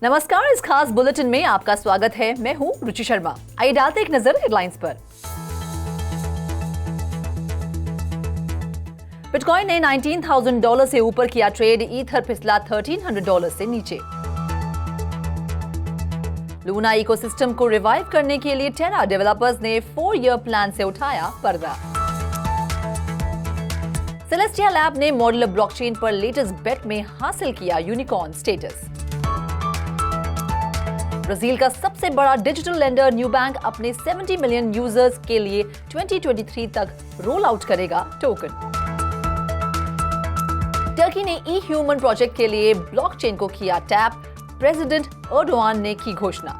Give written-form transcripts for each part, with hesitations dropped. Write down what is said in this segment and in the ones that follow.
नमस्कार, इस खास बुलेटिन में आपका स्वागत है। मैं हूं रुचि शर्मा। आइए डालते एक नजर हेडलाइंस पर। बिटकॉइन ने $19,000 से ऊपर किया ट्रेड, ईथर फिसला $1,300 से नीचे। लूना इकोसिस्टम को रिवाइव करने के लिए टेरा डेवलपर्स ने 4-ईयर प्लान से उठाया पर्दा। सेलेस्टिया लैब ने मॉड्यूलर ब्लॉकचेन पर लेटेस्ट बेट में हासिल किया यूनिकॉर्न स्टेटस। ब्राजील का सबसे बड़ा डिजिटल लेंडर न्यू बैंक अपने 70 मिलियन यूजर्स के लिए 2023 तक रोल आउट करेगा टोकन। टर्की ने ई ह्यूमन प्रोजेक्ट के लिए ब्लॉकचेन को किया टैप, प्रेसिडेंट एर्डोगान ने की घोषणा।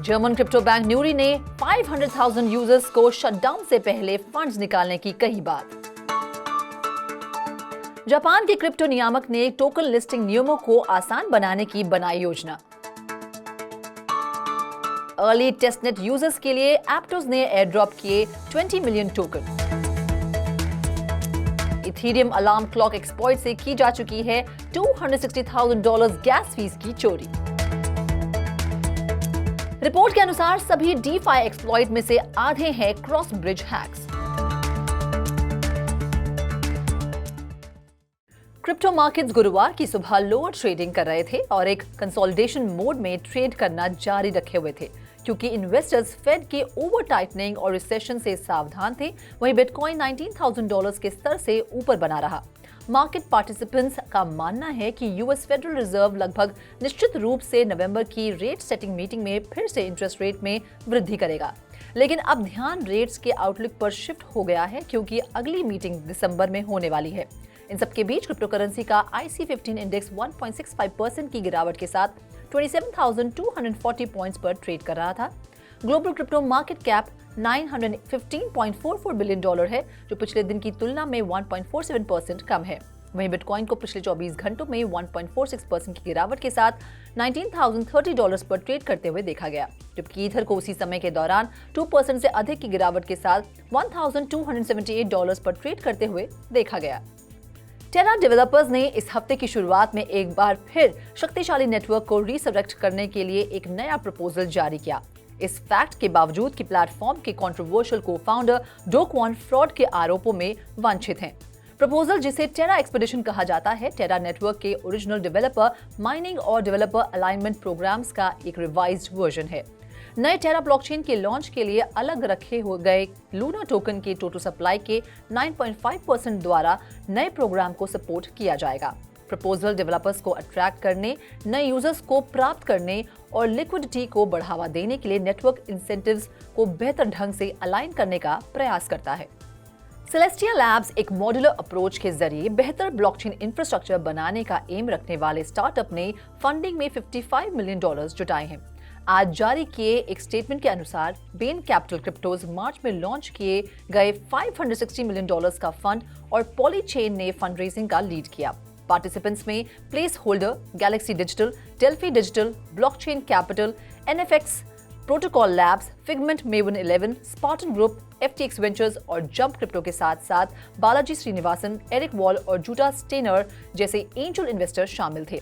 जर्मन क्रिप्टो बैंक न्यूरी ने 500,000 यूजर्स को शटडाउन से पहले फंड्स निकालने की कही बात। जापान के क्रिप्टो नियामक ने टोकन लिस्टिंग नियमों को आसान बनाने की बनाई योजना। अर्ली टेस्टनेट यूजर्स के लिए एप्टोस ने एयर ड्रॉप किए 20 million token. Ethereum alarm clock exploit से की जा चुकी है $260,000 गैस फीस की चोरी। रिपोर्ट के अनुसार सभी डीफाई एक्सप्लॉइट में से आधे हैं cross bridge hacks. Crypto markets गुरुवार की सुबह लोअर ट्रेडिंग कर रहे थे और एक कंसोलिडेशन मोड में ट्रेड करना जारी रखे हुए थे, क्योंकि इन्वेस्टर्स फेड के ओवर टाइटनिंग और रिसेशन से सावधान थे। वहीं बिटकॉइन $19,000 के स्तर से ऊपर बना रहा। मार्केट पार्टिसिपेंट्स का मानना है कि यूएस फेडरल रिजर्व लगभग निश्चित रूप से नवंबर की रेट सेटिंग मीटिंग में फिर से इंटरेस्ट रेट में वृद्धि करेगा, लेकिन अब ध्यान रेट्स के आउटलुक पर शिफ्ट हो गया है, क्योंकि अगली मीटिंग दिसंबर में होने वाली है। इन सबके बीच क्रिप्टो करेंसी का IC15 इंडेक्स 1.65% की गिरावट के साथ 27,240 पॉइंट्स पर ट्रेड कर रहा था। Global crypto market cap $915.44 billion है, जो पिछले दिन की तुलना में 1.47% कम है। वहीं बिटकॉइन को पिछले 24 घंटों में 1.46% की गिरावट के साथ $19,030 पर ट्रेड करते हुए देखा गया, जबकि ईथर को उसी समय के दौरान 2% से अधिक की गिरावट के साथ $1,278 पर ट्रेड करते हुए देखा गया। टेरा डेवलपर्स ने इस हफ्ते की शुरुआत में एक बार फिर शक्तिशाली नेटवर्क को रिसरेक्ट करने के लिए एक नया प्रपोजल जारी किया। इस फैक्ट के बावजूद कि प्लेटफॉर्म के controversial cofounder Do Kwon fraud के आरोपों में वांछित हैं। प्रपोजल, जिसे टेरा एक्सपेडिशन कहा जाता है, टेरा नेटवर्क के ओरिजिनल डेवलपर माइनिंग और डेवलपर अलाइनमेंट प्रोग्राम्स का एक रिवाइज्ड वर्जन है। नए टेरा ब्लॉकचेन के लॉन्च के लिए अलग रखे हो गए लूना टोकन के टोटल सप्लाई के 9.5% द्वारा नए प्रोग्राम को सपोर्ट किया जाएगा। प्रपोजल डेवलपर्स को अट्रैक्ट करने, नए यूजर्स को प्राप्त करने और लिक्विडिटी को बढ़ावा देने के लिए नेटवर्क इंसेंटिव्स को बेहतर ढंग से अलाइन करने का प्रयास करता है। सेलेस्टिया लैब्स एक मॉड्यूलर अप्रोच के जरिए बेहतर ब्लॉकचेन इंफ्रास्ट्रक्चर बनाने का एम रखने वाले स्टार्टअप ने फंडिंग में $55 मिलियन जुटाए हैं। आज जारी किए एक स्टेटमेंट के अनुसार बेन कैपिटल क्रिप्टोज मार्च में लॉन्च किए गए $560 मिलियन का फंड और पॉलीचेन ने फंड रेजिंग का लीड किया। पार्टिसिपेंट्स में place holder, Galaxy digital, Delphi digital, blockchain capital, NFX, protocol labs, figment, maven 11, Spartan group, FTX ventures और जंप क्रिप्टो के साथ साथ बालाजी श्रीनिवासन, एरिक वॉल और जूटा स्टेनर जैसे एंजल इन्वेस्टर शामिल थे।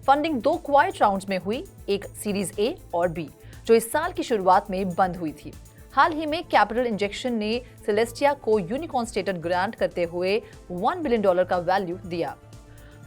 फंडिंग 2 क्वाइट राउंड्स में हुई, एक सीरीज A और B, जो इस साल की शुरुआत में बंद हुई थी। हाल ही में कैपिटल इंजेक्शन ने सेलेस्टिया को यूनिकॉर्न स्टेटस ग्रांट करते हुए $1 बिलियन का वैल्यू दिया।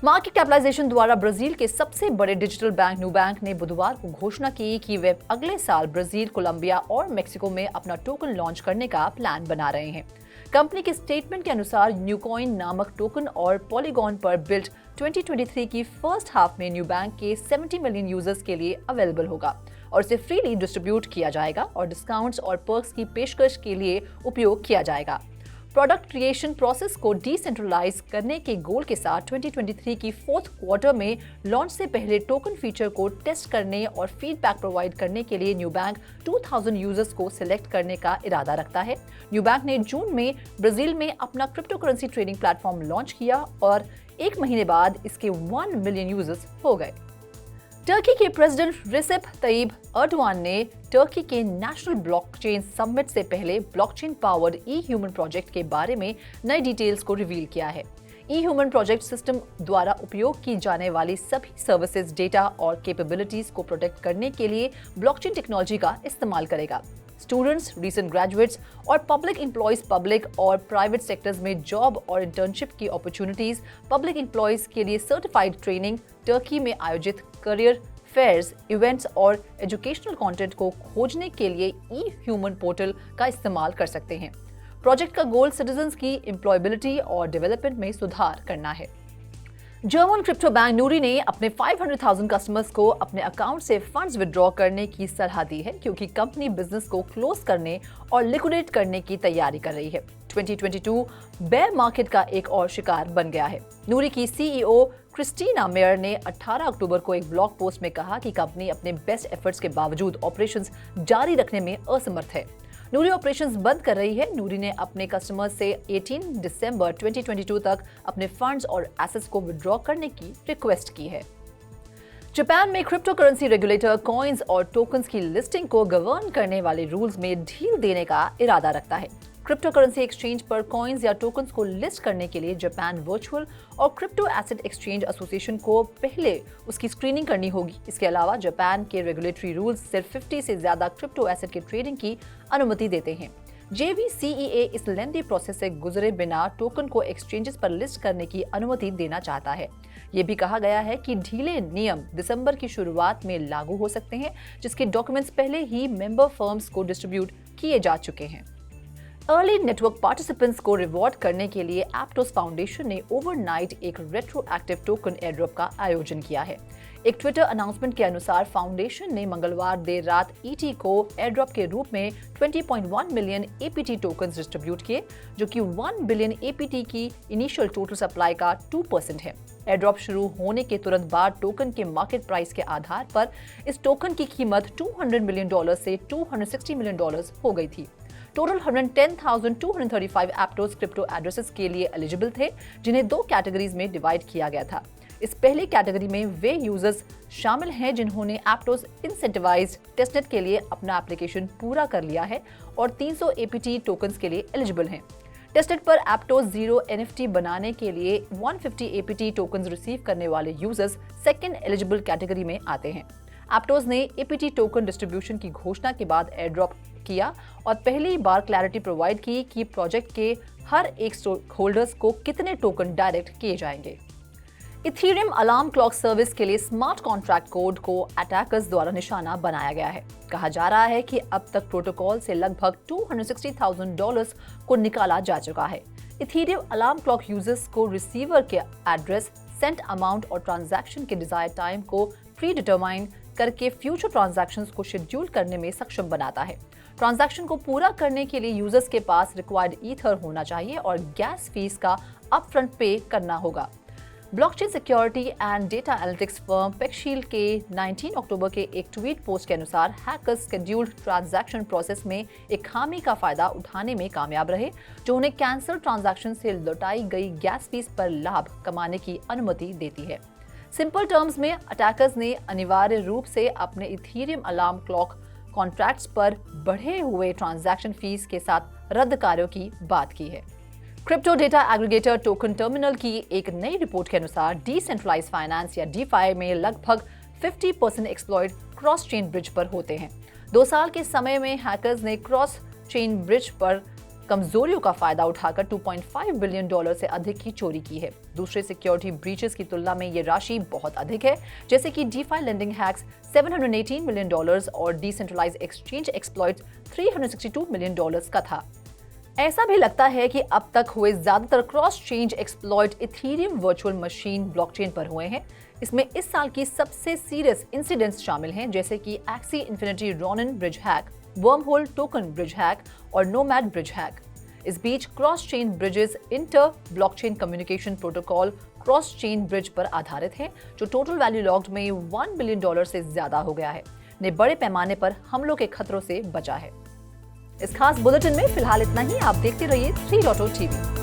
मार्केट कैपिटलाइजेशन द्वारा ब्राजील के सबसे बड़े डिजिटल बैंक न्यू बैंक ने बुधवार को घोषणा की कि वे अगले साल ब्राजील, कोलंबिया और मेक्सिको में अपना टोकन लॉन्च करने का प्लान बना रहे हैं। कंपनी के स्टेटमेंट के अनुसार न्यूकॉइन नामक टोकन और पॉलीगॉन पर बिल्ट 2023 की फर्स्ट हाफ में न्यू बैंक के 70 मिलियन यूजर्स के लिए अवेलेबल होगा और इसे फ्रीली डिस्ट्रीब्यूट किया जाएगा और डिस्काउंट्स और पर्क्स की पेशकश के लिए उपयोग किया जाएगा। प्रोडक्ट क्रिएशन प्रोसेस को डिसेंट्रलाइज करने के गोल के साथ 2023 की फोर्थ क्वार्टर में लॉन्च से पहले टोकन फीचर को टेस्ट करने और फीडबैक प्रोवाइड करने के लिए न्यू बैंक 2000 यूजर्स को सिलेक्ट करने का इरादा रखता है। न्यू बैंक ने जून में ब्राजील में अपना crypto currency trading platform launch किया और एक महीने बाद इसके 1 मिलियन यूजर्स हो गए। टर्की के प्रेसिडेंट रिसेप तैयब एर्डोगान ने टर्की के नेशनल ब्लॉकचेन समिट से पहले ब्लॉकचेन पावर्ड ई ह्यूमन प्रोजेक्ट के बारे में नए डिटेल्स को रिवील किया है। ई-ह्यूमन प्रोजेक्ट सिस्टम द्वारा उपयोग की जाने वाली सभी सर्विसेज, डेटा और कैपेबिलिटीज को प्रोटेक्ट करने के लिए ब्लॉकचेन टेक्नोलॉजी का इस्तेमाल करेगा। स्टूडेंट्स, रीसेंट ग्रेजुएट्स और पब्लिक एम्प्लॉयज पब्लिक और प्राइवेट सेक्टर्स में जॉब और इंटर्नशिप की अपॉर्चुनिटीज, पब्लिक एम्प्लॉयज के लिए सर्टिफाइड ट्रेनिंग, टर्की में आयोजित करियर फेयर्स, इवेंट्स और एजुकेशनल कंटेंट को खोजने के लिए ई-ह्यूमन पोर्टल का इस्तेमाल कर सकते हैं। प्रोजेक्ट का गोल सिटीजन्स की एम्प्लॉयबिलिटी और डेवलपमेंट में सुधार करना है। जर्मन क्रिप्टो बैंक नूरी ने अपने 500,000 कस्टमर्स को अपने अकाउंट से फंड्स विड्रॉ करने की सलाह दी है, क्योंकि कंपनी बिजनेस को क्लोज करने और लिक्विडेट करने की तैयारी कर रही है। 2022 बेयर मार्केट का एक और शिकार बन गया है। नूरी की सीईओ क्रिस्टीना मेयर ने 18 अक्टूबर को एक ब्लॉग पोस्ट में कहा कि कंपनी अपने बेस्ट एफर्ट्स के बावजूद ऑपरेशंस जारी रखने में असमर्थ है। नूरी ऑपरेशंस बंद कर रही है। नूरी ने अपने कस्टमर्स से 18 दिसंबर 2022 तक अपने फंड्स और एसेट्स को विड्रॉ करने की रिक्वेस्ट की है। जापान में क्रिप्टो करेंसी रेगुलेटर कॉइन्स और टोकन्स की लिस्टिंग को गवर्न करने वाले रूल्स में ढील देने का इरादा रखता है। क्रिप्टो करेंसी एक्सचेंज पर कॉइन्स या टोकन्स को लिस्ट करने के लिए जापान वर्चुअल और क्रिप्टो एसेट एक्सचेंज एसोसिएशन को पहले उसकी स्क्रीनिंग करनी होगी। इसके अलावा जापान के रेगुलेटरी रूल्स सिर्फ 50 से ज्यादा क्रिप्टो एसेट के ट्रेडिंग की अनुमति देते हैं। JVCEA इस लेंदी प्रोसेस से गुजरे बिना टोकन को एक्सचेंजेस पर लिस्ट करने की अनुमति देना चाहता है। ये भी कहा गया है कि ढीले नियम दिसंबर की शुरुआत में लागू हो सकते हैं, जिसके डॉक्यूमेंट्स पहले ही मेंबर फर्म्स को डिस्ट्रीब्यूट किए जा चुके हैं। अर्ली नेटवर्क पार्टिसिपेंट्स को रिवॉर्ड करने के लिए एप्टोस फाउंडेशन ने ओवरनाइट एक रेट्रोएक्टिव टोकन एयरड्रॉप का आयोजन किया है। एक ट्विटर अनाउंसमेंट के अनुसार फाउंडेशन ने मंगलवार देर रात ET को एयरड्रॉप के रूप में 20.1 मिलियन APT टोकन्स डिस्ट्रीब्यूट किए, जो कि 1 बिलियन APT की इनिशियल टोटल सप्लाई का 2% है। एयरड्रॉप शुरू होने के तुरंत बाद टोकन के मार्केट प्राइस के आधार पर इस टोकन की कीमत $200 मिलियन से $260 मिलियन हो गई थी। टोटल 110,235 एप्टोस क्रिप्टो एड्रेसेस के लिए एलिजिबल थे, जिन्हें 2 कैटेगरीज में डिवाइड किया गया था। इस पहली कैटेगरी में वे यूजर्स शामिल हैं जिन्होंने एप्टोस इंसेंटिवाइज्ड टेस्टनेट के लिए अपना एप्लीकेशन पूरा कर लिया है और 300 APT टोकन्स के लिए एलिजिबल हैं। टेस्टनेट पर एप्टोस 0 NFT बनाने के लिए 150 APT टोकन्स रिसीव करने वाले यूजर्स सेकेंड एलिजिबल कैटेगरी में आते हैं। एप्टोस ने APT टोकन डिस्ट्रीब्यूशन की घोषणा के बाद एयरड्रॉप किया और पहली बार क्लैरिटी प्रोवाइड की कि प्रोजेक्ट के हर एक स्टेक होल्डर्स को कितने टोकन डायरेक्ट किए जाएंगे। इथेरियम अलार्म क्लॉक सर्विस के लिए स्मार्ट कॉन्ट्रैक्ट कोड को अटैकर्स द्वारा निशाना बनाया गया है। कहा जा रहा है कि अब तक प्रोटोकॉल से लगभग $260,000 को निकाला जा चुका है। इथेरियम अलार्म क्लॉक यूजर्स को रिसीवर के एड्रेस, सेंट अमाउंट और ट्रांजैक्शन के डिजायर्ड टाइम को प्री डिटरमाइन करके फ्यूचर ट्रांजैक्शंस को शेड्यूल करने में सक्षम बनाता है। ट्रांजैक्शन को पूरा करने के लिए यूजर्स के पास रिक्वायर्ड ईथर होना चाहिए और गैस फीस का अपफ्रंट पे करना होगा। Blockchain security and data analytics firm PeckShield के 19 अक्टूबर के एक ट्वीट पोस्ट के अनुसार हैकर्स शेड्यूल्ड ट्रांजैक्शन प्रोसेस में एक खामी का फायदा उठाने में कामयाब रहे, जो उन्हें कैंसल ट्रांजैक्शन से लौटाई गई गैस फीस पर लाभ कमाने की अनुमति देती है। सिंपल टर्म्स में अटैकर्स ने अनिवार्य रूप से अपने इथेरियम अलार्म क्लॉक कॉन्ट्रैक्ट्स पर बढ़े हुए ट्रांजैक्शन फीस के साथ रद्द कार्यों की बात की है। Crypto data aggregator token terminal की एक नई रिपोर्ट के अनुसार डिसेंट्रलाइज्ड फाइनेंस या DeFi में लगभग 50% एक्सप्लॉइट क्रॉस चेन ब्रिज पर होते हैं। 2 साल के समय में हैकर्स ने क्रॉस चेन ब्रिज पर कमजोरियों का फायदा उठाकर $2.5 बिलियन से अधिक की चोरी की है। दूसरे सिक्योरिटी ब्रीचेस की तुलना में ये राशि बहुत अधिक है, जैसे कि DeFi लेंडिंग हैक्स $718 मिलियन और डिसेंट्रलाइज्ड एक्सचेंज एक्सप्लॉइट $362 मिलियन का था। ऐसा भी लगता है कि अब तक हुए ज्यादातर cross chain exploit Ethereum virtual machine blockchain पर हुए हैं। इसमें इस साल की सबसे सीरियस इंसिडेंट्स शामिल हैं, जैसे कि Axie Infinity Ronin bridge hack, Wormhole token bridge hack और नोमैड ब्रिज हैक। इस बीच cross chain bridges inter blockchain communication protocol cross chain bridge पर आधारित है, जो टोटल वैल्यू लॉक्ड में $1 बिलियन से ज्यादा हो गया है, ने बड़े पैमाने पर हमलों के खतरों से बचा है। इस खास बुलेटिन में फिलहाल इतना ही। आप देखते रहिए 3.0 TV।